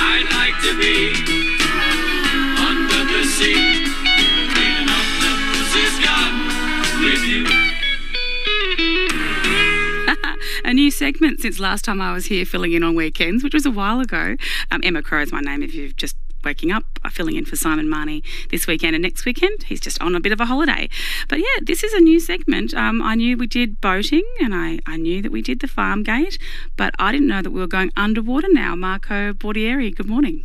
I'd like to be under the sea in an octopus's garden with you. A new segment since last time I was here filling in on weekends, which was a while ago. Emma Crow is my name if you've just waking up, filling in for Simon Marnie this weekend and next weekend. He's just on a bit of a holiday. But yeah, this is a new segment. I knew we did boating and I knew that we did the farm gate, but I didn't know that we were going underwater now. Marco Bordieri, good morning.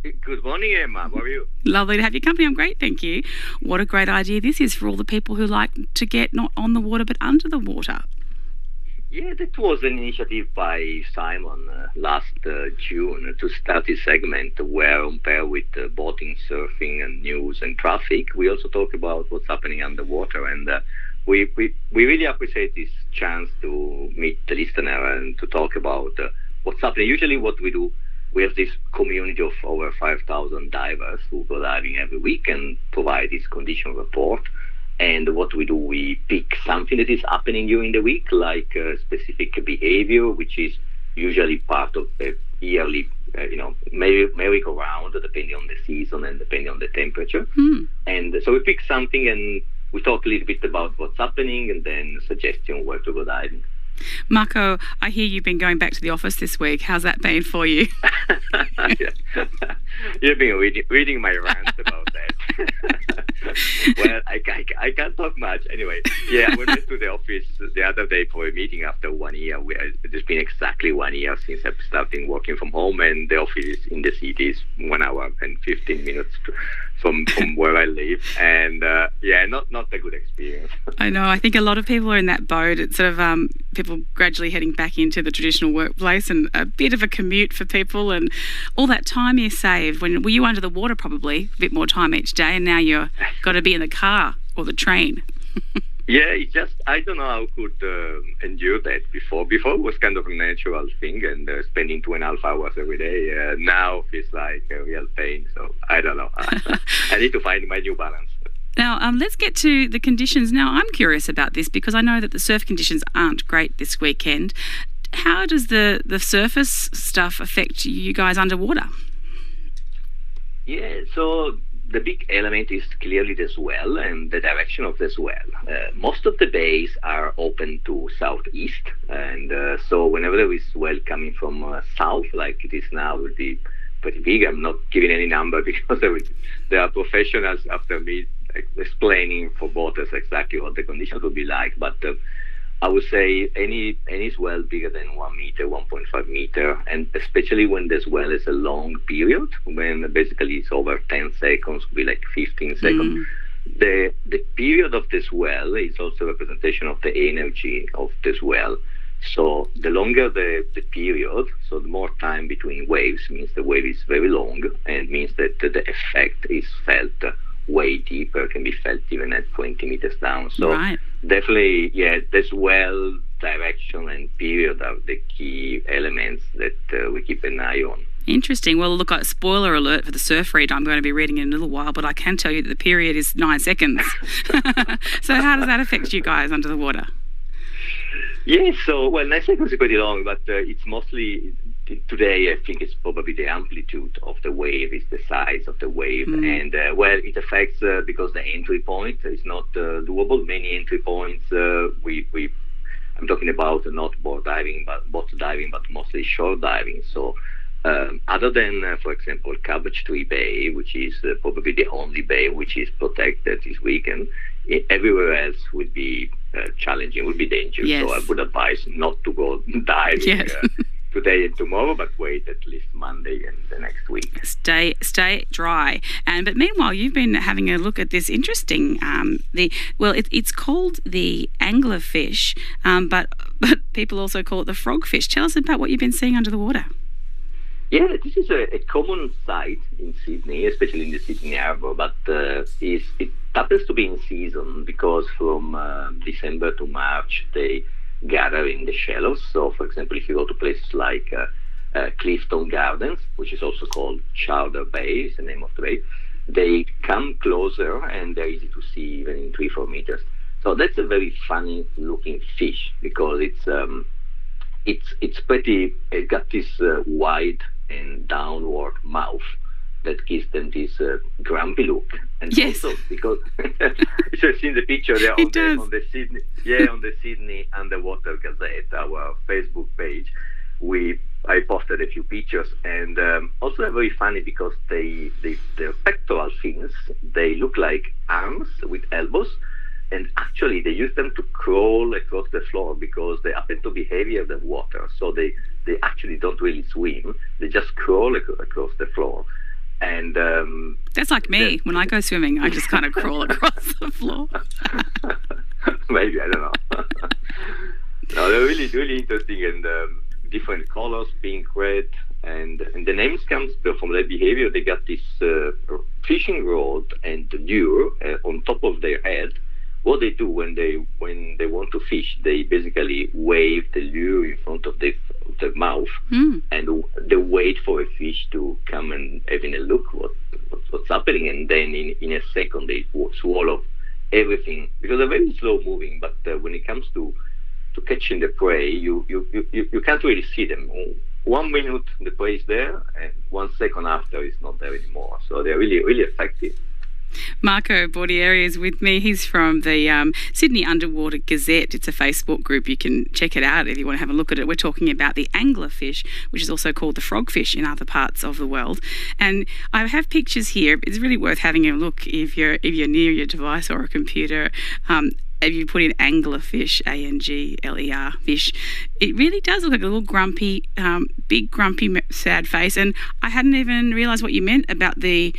Good morning, Emma. How are you? Lovely to have your company. I'm great, thank you. What a great idea this is for all the people who like to get not on the water but under the water. Yeah, that was an initiative by Simon last June to start this segment where, on pair with boating, surfing, and news and traffic, we also talk about what's happening underwater. And we really appreciate this chance to meet the listener and to talk about what's happening. Usually what we do, we have this community of over 5,000 divers who go diving every week and provide this condition report. And what we do, we pick something that is happening during the week, like specific behavior, which is usually part of the yearly, merry-go-round, depending on the season and depending on the temperature. And so we pick something and we talk a little bit about what's happening and then suggestion where to go diving. Marco, I hear you've been going back to the office this week. How's that been for you? You've been reading my rant about that. Well, I can't talk much. Anyway, yeah, I went to the office the other day for a meeting after 1 year. It's been exactly 1 year since I've started working from home, and the office in the city is 1 hour and 15 minutes from where I live. And not a good experience. I know. I think a lot of people are in that boat. It's sort of people gradually heading back into the traditional workplace and a bit of a commute for people and all that time you saved. Were you under the water probably a bit more time each day, and now you're got to be in the car or the train? Yeah, I don't know how I could endure that before. Before it was kind of a natural thing, and spending 2.5 hours every day. Now it's like a real pain, so I don't know. I need to find my new balance. Now, let's get to the conditions. Now, I'm curious about this because I know that the surf conditions aren't great this weekend. How does the surface stuff affect you guys underwater? Yeah, so the big element is clearly the swell and the direction of the swell. Most of the bays are open to southeast, and so whenever there is swell coming from south, like it is now, it will be pretty big. I'm not giving any number because there are professionals after me explaining for boaters exactly what the conditions will be like, but I would say any swell bigger than 1 meter, 1.5 meter, and especially when the swell is a long period, when basically it's over 10 seconds, could be like 15 seconds. The period of the swell is also a representation of the energy of the swell. So the longer the period, so the more time between waves means the wave is very long, and means that the effect is felt way deeper, can be felt even at 20 meters down. So right. Definitely, yeah, the swell, direction and period are the key elements that we keep an eye on. Interesting. Well, look, spoiler alert for the surf read. I'm going to be reading in a little while, but I can tell you that the period is 9 seconds. So how does that affect you guys under the water? Yeah, so, 9 seconds is pretty long, but it's mostly, today I think it's probably the amplitude of the wave, is the size of the wave. And, it affects, because the entry point is not doable. Many entry points, I'm talking about not boat diving, but mostly shore diving. So, other than, for example, Cabbage Tree Bay, which is probably the only bay which is protected this weekend, everywhere else would be challenging, would be dangerous. Yes. So I would advise not to go diving today and tomorrow, but wait at least Monday and the next week. Stay dry. But meanwhile, you've been having a look at this interesting. It's called the Anglerfish, but people also call it the frogfish. Tell us about what you've been seeing under the water. Yeah, this is a common sight in Sydney, especially in the Sydney Harbour, but it happens to be in season because from December to March they gather in the shallows. So, for example, if you go to places like Clifton Gardens, which is also called Chowder Bay, is the name of the bay, they come closer and they're easy to see even in 3-4 meters. So that's a very funny looking fish because it's pretty, it got this wide and downward mouth that gives them this grumpy look. And Yes. also because you should have seen the picture there It does. on the Sydney, on the Sydney Underwater Gazette, our Facebook page. I posted a few pictures, and also they're very funny because their pectoral fins, they look like arms with elbows, and actually they use them to crawl across the floor because they happen to be heavier than water, so they actually don't really swim, they just crawl across the floor. And That's like me. When I go swimming, I just kind of crawl across the floor. maybe, I don't know. No, they're really, really interesting, and different colors, pink, red, and the names comes from their behavior. They got this fishing rod and lure on top of their head. What they do when they want to fish, they basically wave the lure in front of their mouth, and they wait for a fish to come and having a look what's happening, and then in a second they swallow everything because they're very slow moving. But when it comes to catching the prey, you can't really see them. 1 minute the prey is there, and 1 second after it's not there anymore. So they're really, really effective. Marco Bordieri is with me. He's from the Sydney Underwater Gazette. It's a Facebook group. You can check it out if you want to have a look at it. We're talking about the anglerfish, which is also called the frogfish in other parts of the world. And I have pictures here. It's really worth having a look if you're near your device or a computer. If you put in anglerfish, A-N-G-L-E-R, fish, it really does look like a little grumpy, big grumpy, sad face. And I hadn't even realised what you meant about the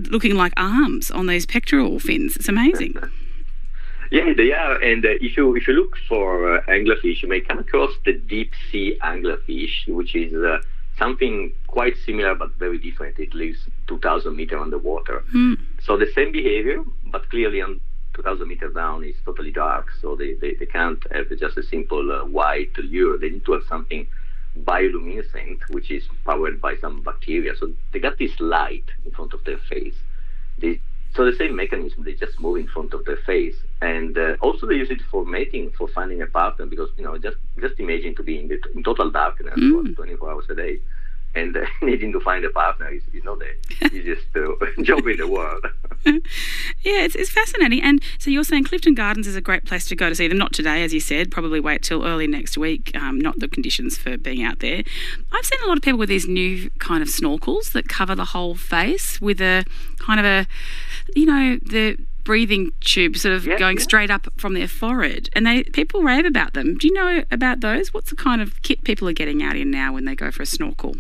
looking like arms on those pectoral fins. It's amazing. Yeah, they are. And if you look for anglerfish, you may come across the deep sea anglerfish, which is something quite similar but very different. It lives 2,000 meters underwater. So the same behavior, but clearly on 2,000 meters down is totally dark. So they can't have just a simple white lure. They need to have something bioluminescent, which is powered by some bacteria. So they got this light in front of their face. So the same mechanism, they just move in front of their face. And also they use it for mating, for finding a partner, because, just imagine to be in total darkness for 24 hours a day. And needing to find a partner is not the easiest job in the world. Yeah, it's fascinating. And so you're saying Clifton Gardens is a great place to go to see them. Not today, as you said, probably wait till early next week, not the conditions for being out there. I've seen a lot of people with these new kind of snorkels that cover the whole face with a kind of the breathing tube sort of going straight up from their forehead. And people rave about them. Do you know about those? What's the kind of kit people are getting out in now when they go for a snorkel?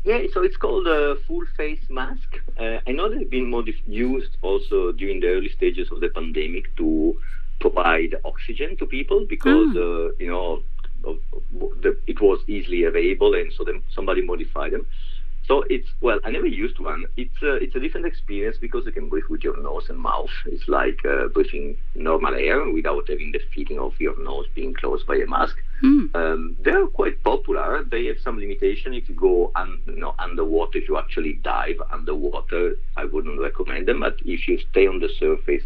Yeah, so it's called a full face mask. I know they've been used also during the early stages of the pandemic to provide oxygen to people because, it was easily available, and so somebody modified them. So I never used one. It's a different experience because you can breathe with your nose and mouth. It's like breathing normal air without having the feeling of your nose being closed by a mask. They're quite popular. They have some limitation. If you go underwater, if you actually dive underwater, I wouldn't recommend them. But if you stay on the surface,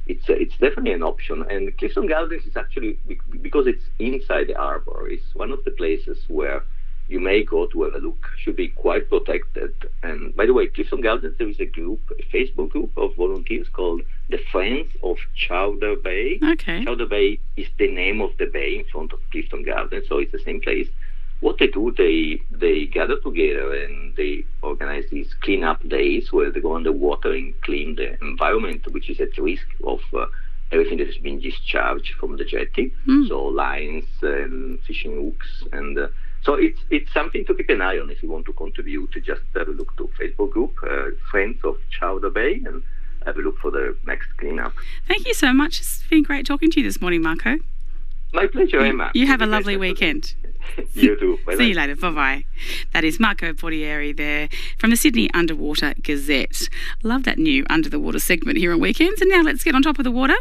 it's definitely an option. And Clifton Gardens is actually, because it's inside the harbor, it's one of the places where you may go to have a look, should be quite protected. And by the way, Clifton Gardens, there is a Facebook group of volunteers called the Friends of Chowder Bay. Okay. Chowder Bay is the name of the bay in front of Clifton Gardens, so it's the same place. What they do, they gather together and they organize these clean-up days where they go underwater and clean the environment, which is at risk of everything that has been discharged from the jetty. So lines and fishing hooks and... So it's something to keep an eye on if you want to contribute. Just have a look to Facebook group, Friends of Chowder Bay, and have a look for the next cleanup. Thank you so much. It's been great talking to you this morning, Marco. My pleasure, Emma. You have a lovely weekend. You too. Bye-bye. See you later. Bye-bye. That is Marco Bordieri there from the Sydney Underwater Gazette. Love that new Under the Water segment here on Weekends. And now let's get on top of the water